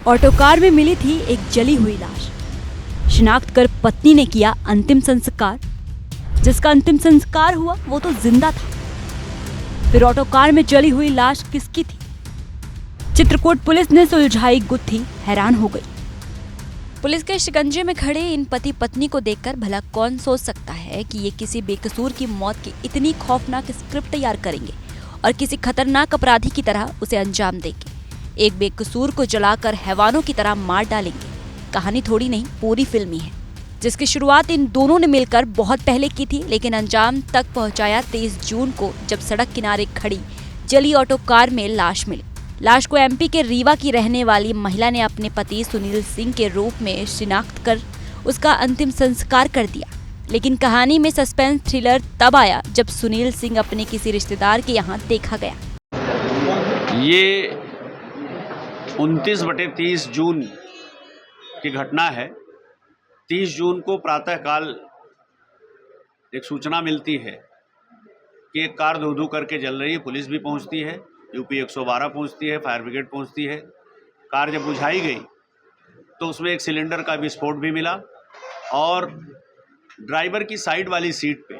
Auto car में मिली थी एक जली हुई लाश। शिनाख्त कर पत्नी ने किया अंतिम संस्कार। जिसका अंतिम संस्कार हुआ वो तो जिंदा था। फिर ऑटो कार में जली हुई लाश किसकी थी? चित्रकूट पुलिस ने सुलझाई गुत्थी, हैरान हो गई। पुलिस के शिकंजे में खड़े इन पति पत्नी को देखकर भला कौन सोच सकता है कि ये किसी बेकसूर की मौत की इतनी खौफनाक स्क्रिप्ट तैयार करेंगे और किसी खतरनाक अपराधी की तरह उसे अंजाम देंगे। एक बेकसूर को जलाकर हैवानों की तरह मार डालेंगे। कहानी थोड़ी नहीं, पूरी फिल्मी है, जिसकी शुरुआत इन दोनों ने मिलकर बहुत पहले की थी, लेकिन अंजाम तक पहुंचाया 23 जून को, जब सड़क किनारे खड़ी जली ऑटो कार में लाश मिली। लाश को एमपी के रीवा की रहने वाली महिला ने अपने पति सुनील सिंह के रूप में शिनाख्त कर उसका अंतिम संस्कार कर दिया। लेकिन कहानी में सस्पेंस थ्रिलर तब आया जब सुनील सिंह अपने किसी रिश्तेदार के यहाँ देखा गया। ये 29/30 जून की घटना है। 30 जून को प्रातःकाल एक सूचना मिलती है कि एक कार धू-धू करके जल रही है। पुलिस भी पहुंचती है, यूपी 112 पहुंचती है, फायर ब्रिगेड पहुंचती है। कार जब बुझाई गई तो उसमें एक सिलेंडर का विस्फोट भी मिला और ड्राइवर की साइड वाली सीट पे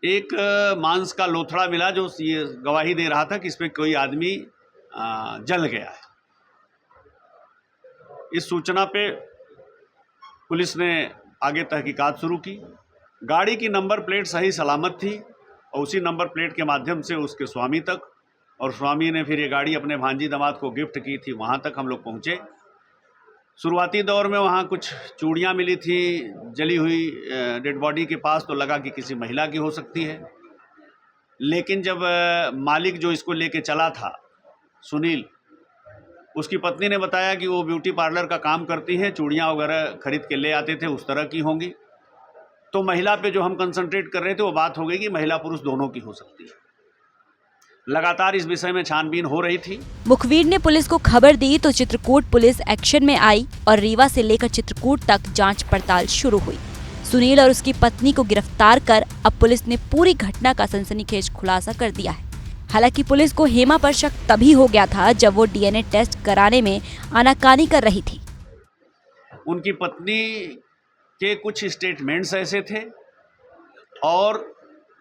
एक मांस का लोथड़ा मिला, जो ये गवाही दे रहा था कि इसमें कोई आदमी जल गया है। इस सूचना पे पुलिस ने आगे तहकीकात शुरू की। गाड़ी की नंबर प्लेट सही सलामत थी और उसी नंबर प्लेट के माध्यम से उसके स्वामी तक, और स्वामी ने फिर ये गाड़ी अपने भांजी दामाद को गिफ्ट की थी, वहाँ तक हम लोग पहुँचे। शुरुआती दौर में वहाँ कुछ चूड़ियाँ मिली थी जली हुई डेड बॉडी के पास, तो लगा कि किसी महिला की हो सकती है। लेकिन जब मालिक जो इसको लेके चला था, सुनील, उसकी पत्नी ने बताया कि वो ब्यूटी पार्लर का काम करती हैं, चूड़ियाँ वगैरह खरीद के ले आते थे, उस तरह की होंगी। तो महिला पे जो हम कंसंट्रेट कर रहे थे वो बात हो गई कि महिला पुरुष दोनों की हो सकती है। लगातार इस विषय में छानबीन हो रही थी। मुखबिर ने पुलिस को खबर दी तो चित्रकूट पुलिस एक्शन में आई और रीवा से लेकर चित्रकूट तक जांच पड़ताल शुरू हुई। सुनील और उसकी पत्नी को गिरफ्तार कर अब पुलिस ने पूरी घटना का सनसनीखेज खुलासा कर दिया है। हालांकि पुलिस को हेमा पर शक तभी हो गया था जब वो डीएनए टेस्ट कराने में आनाकानी कर रही थी। उनकी पत्नी के कुछ स्टेटमेंट्स ऐसे थे और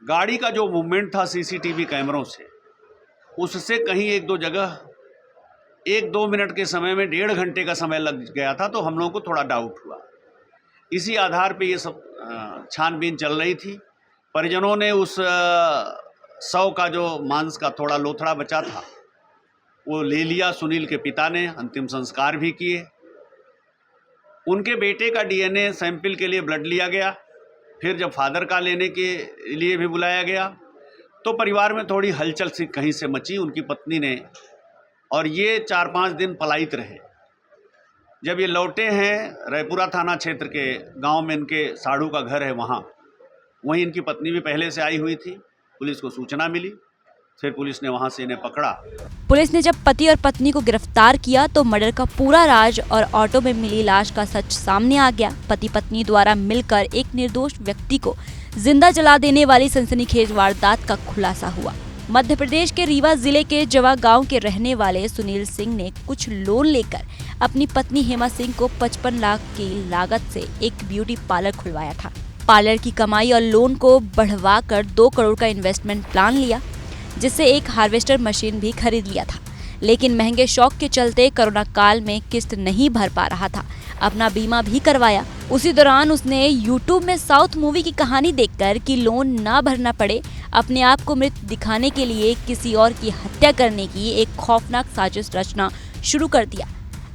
गाड़ी का जो मूवमेंट था सीसीटीवी कैमरों से, उससे कहीं एक दो जगह 1-2 मिनट के समय में 1.5 घंटे का समय लग गया था, तो हम लोगों को थोड़ा डाउट हुआ। इसी आधार पे ये सब छानबीन चल रही थी। परिजनों ने उस 100 का जो मांस का थोड़ा लोथड़ा बचा था वो ले लिया। सुनील के पिता ने अंतिम संस्कार भी किए। उनके बेटे का डीएनए सैंपल के लिए ब्लड लिया गया। फिर जब फादर का लेने के लिए भी बुलाया गया तो परिवार में थोड़ी हलचल सी कहीं से मची उनकी पत्नी ने, और ये 4-5 दिन पलायित रहे। जब ये लौटे हैं रायपुरा थाना क्षेत्र के गांव में, इनके साढ़ू का घर है, वहीं इनकी पत्नी भी पहले से आई हुई थी। पुलिस को सूचना मिली, फिर पुलिस ने वहां से इन्हें पकड़ा। पुलिस ने जब पति और पत्नी को गिरफ्तार किया तो मर्डर का पूरा राज और ऑटो में मिली लाश का सच सामने आ गया। पति पत्नी द्वारा मिलकर एक निर्दोष व्यक्ति को जिंदा जला देने वाली सनसनीखेज वारदात का खुलासा हुआ। मध्य प्रदेश के रीवा जिले के जवा गांव के रहने वाले सुनील सिंह ने कुछ लोन लेकर अपनी पत्नी हेमा सिंह को 55 लाख की लागत से एक ब्यूटी पार्लर खुलवाया था। पार्लर की कमाई और लोन को बढ़वाकर 2 करोड़ का इन्वेस्टमेंट प्लान लिया, जिससे एक हार्वेस्टर मशीन भी खरीद लिया था। लेकिन महंगे शौक के चलते कोरोना काल में किस्त नहीं भर पा रहा था। अपना बीमा भी करवाया। उसी दौरान उसने यूट्यूब में साउथ मूवी की कहानी देखकर कि लोन ना भरना पड़े, अपने आप को मृत दिखाने के लिए किसी और की हत्या करने की एक खौफनाक साजिश रचना शुरू कर दिया।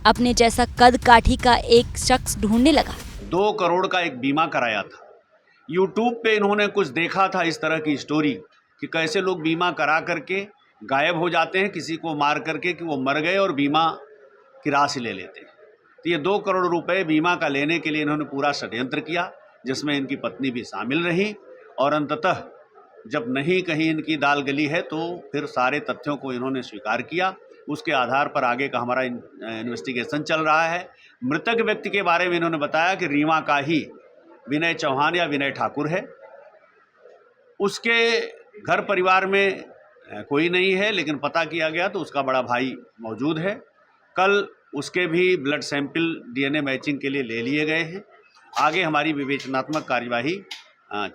अपने जैसा कद काठी का एक शख्स ढूंढने लगा। 2 करोड़ का एक बीमा कराया था। यूट्यूब पे इन्होंने कुछ देखा था इस तरह की स्टोरी कि कैसे लोग बीमा करा करके गायब हो जाते हैं, किसी को मार करके कि वो मर गए और बीमा की राशि ले लेते हैं। तो ये 2 करोड़ रुपए बीमा का लेने के लिए इन्होंने पूरा षड्यंत्र किया, जिसमें इनकी पत्नी भी शामिल रही। और अंततः जब नहीं कहीं इनकी दाल गली है तो फिर सारे तथ्यों को इन्होंने स्वीकार किया। उसके आधार पर आगे का हमारा इन्वेस्टिगेशन चल रहा है। मृतक व्यक्ति के बारे में इन्होंने बताया कि रीवा का ही विनय चौहान या विनय ठाकुर है। उसके घर परिवार में कोई नहीं है, लेकिन पता किया गया तो उसका बड़ा भाई मौजूद है। कल उसके भी ब्लड सैंपल डीएनए मैचिंग के लिए ले लिए गए हैं। आगे हमारी विवेचनात्मक कार्यवाही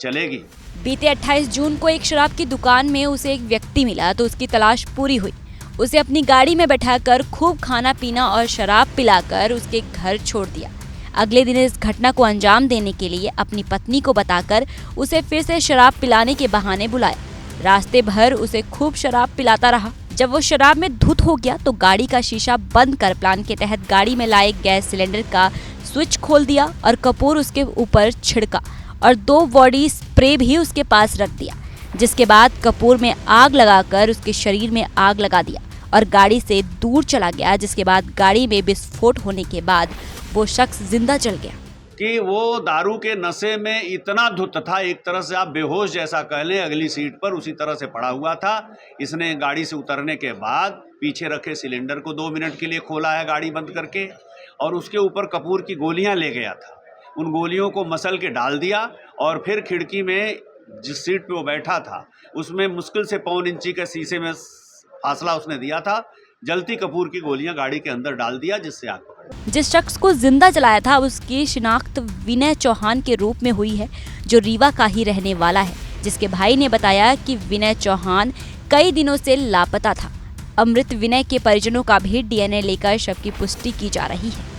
चलेगी। बीते 28 जून को एक शराब की दुकान में उसे एक व्यक्ति मिला तो उसकी तलाश पूरी हुई। उसे अपनी गाड़ी में बैठाकर खूब खाना पीना और शराब पिलाकर उसके घर छोड़ दिया। अगले दिन इस घटना को अंजाम देने के लिए अपनी पत्नी को बताकर उसे फिर से शराब पिलाने के बहाने बुलाया। रास्ते भर उसे खूब शराब पिलाता रहा। जब वो शराब में धुत हो गया तो गाड़ी का शीशा बंद कर प्लान के तहत गाड़ी में लाए गैस सिलेंडर का स्विच खोल दिया और कपूर उसके ऊपर छिड़का और 2 बॉडी स्प्रे भी उसके पास रख दिया, जिसके बाद कपूर में आग लगाकर उसके शरीर में आग लगा दिया और गाड़ी से दूर चला गया। जिसके बाद गाड़ी में विस्फोट होने के बाद वो शख्स जिंदा जल गया। कि वो दारू के नशे में इतना धुत था, एक तरह से आप बेहोश जैसा कह लें, अगली सीट पर उसी तरह से पड़ा हुआ था। इसने गाड़ी से उतरने के बाद पीछे रखे सिलेंडर को 2 मिनट के लिए खोला है गाड़ी बंद करके और उसके ऊपर कपूर की गोलियां ले गया था। उन गोलियों को मसल के डाल दिया और फिर खिड़की में जिस सीट पे वो बैठा था उसमें मुश्किल से 1.25 इंची के शीशे में फासला उसने दिया था। जलती कपूर की गोलियां गाड़ी के अंदर डाल दिया, जिससे आग पकड़। जिस शख्स को जिंदा जलाया था उसकी शिनाख्त विनय चौहान के रूप में हुई है, जो रीवा का ही रहने वाला है। जिसके भाई ने बताया कि विनय चौहान कई दिनों से लापता था। अमृत विनय के परिजनों का भी डीएनए लेकर शव की पुष्टि की जा रही है।